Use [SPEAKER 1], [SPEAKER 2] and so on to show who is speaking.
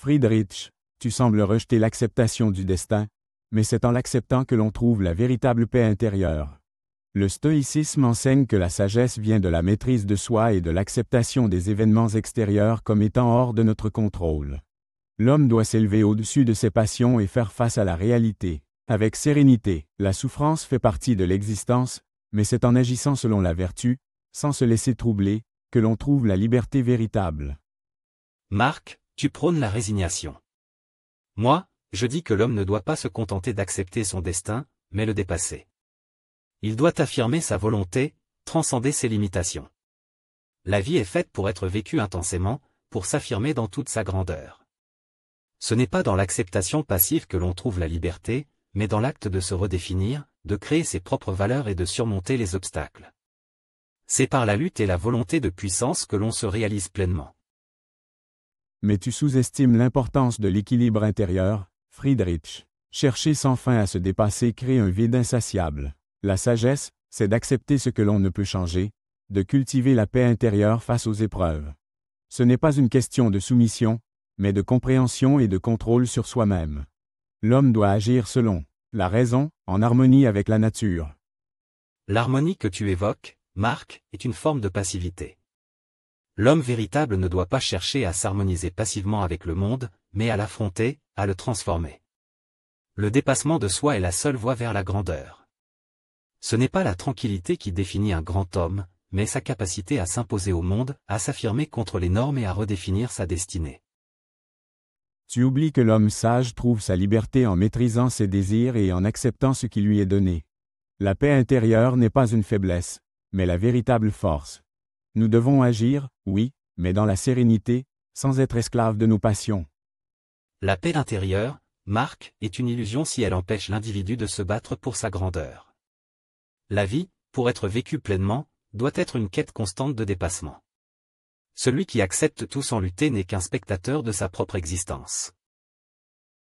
[SPEAKER 1] Friedrich, tu sembles rejeter l'acceptation du destin, mais c'est en l'acceptant que l'on trouve la véritable paix intérieure. Le stoïcisme enseigne que la sagesse vient de la maîtrise de soi et de l'acceptation des événements extérieurs comme étant hors de notre contrôle. L'homme doit s'élever au-dessus de ses passions et faire face à la réalité. Avec sérénité, la souffrance fait partie de l'existence, mais c'est en agissant selon la vertu, sans se laisser troubler, que l'on trouve la liberté véritable.
[SPEAKER 2] Marc, tu prônes la résignation. Moi, je dis que l'homme ne doit pas se contenter d'accepter son destin, mais le dépasser. Il doit affirmer sa volonté, transcender ses limitations. La vie est faite pour être vécue intensément, pour s'affirmer dans toute sa grandeur. Ce n'est pas dans l'acceptation passive que l'on trouve la liberté, mais dans l'acte de se redéfinir, de créer ses propres valeurs et de surmonter les obstacles. C'est par la lutte et la volonté de puissance que l'on se réalise pleinement.
[SPEAKER 1] Mais tu sous-estimes l'importance de l'équilibre intérieur, Friedrich. Chercher sans fin à se dépasser crée un vide insatiable. La sagesse, c'est d'accepter ce que l'on ne peut changer, de cultiver la paix intérieure face aux épreuves. Ce n'est pas une question de soumission, mais de compréhension et de contrôle sur soi-même. L'homme doit agir selon la raison, en harmonie avec la nature.
[SPEAKER 2] L'harmonie que tu évoques, Marc, est une forme de passivité. L'homme véritable ne doit pas chercher à s'harmoniser passivement avec le monde, mais à l'affronter, à le transformer. Le dépassement de soi est la seule voie vers la grandeur. Ce n'est pas la tranquillité qui définit un grand homme, mais sa capacité à s'imposer au monde, à s'affirmer contre les normes et à redéfinir sa destinée.
[SPEAKER 1] Tu oublies que l'homme sage trouve sa liberté en maîtrisant ses désirs et en acceptant ce qui lui est donné. La paix intérieure n'est pas une faiblesse, mais la véritable force. Nous devons agir, oui, mais dans la sérénité, sans être esclaves de nos passions.
[SPEAKER 2] La paix intérieure, Marc, est une illusion si elle empêche l'individu de se battre pour sa grandeur. La vie, pour être vécue pleinement, doit être une quête constante de dépassement. Celui qui accepte tout sans lutter n'est qu'un spectateur de sa propre existence.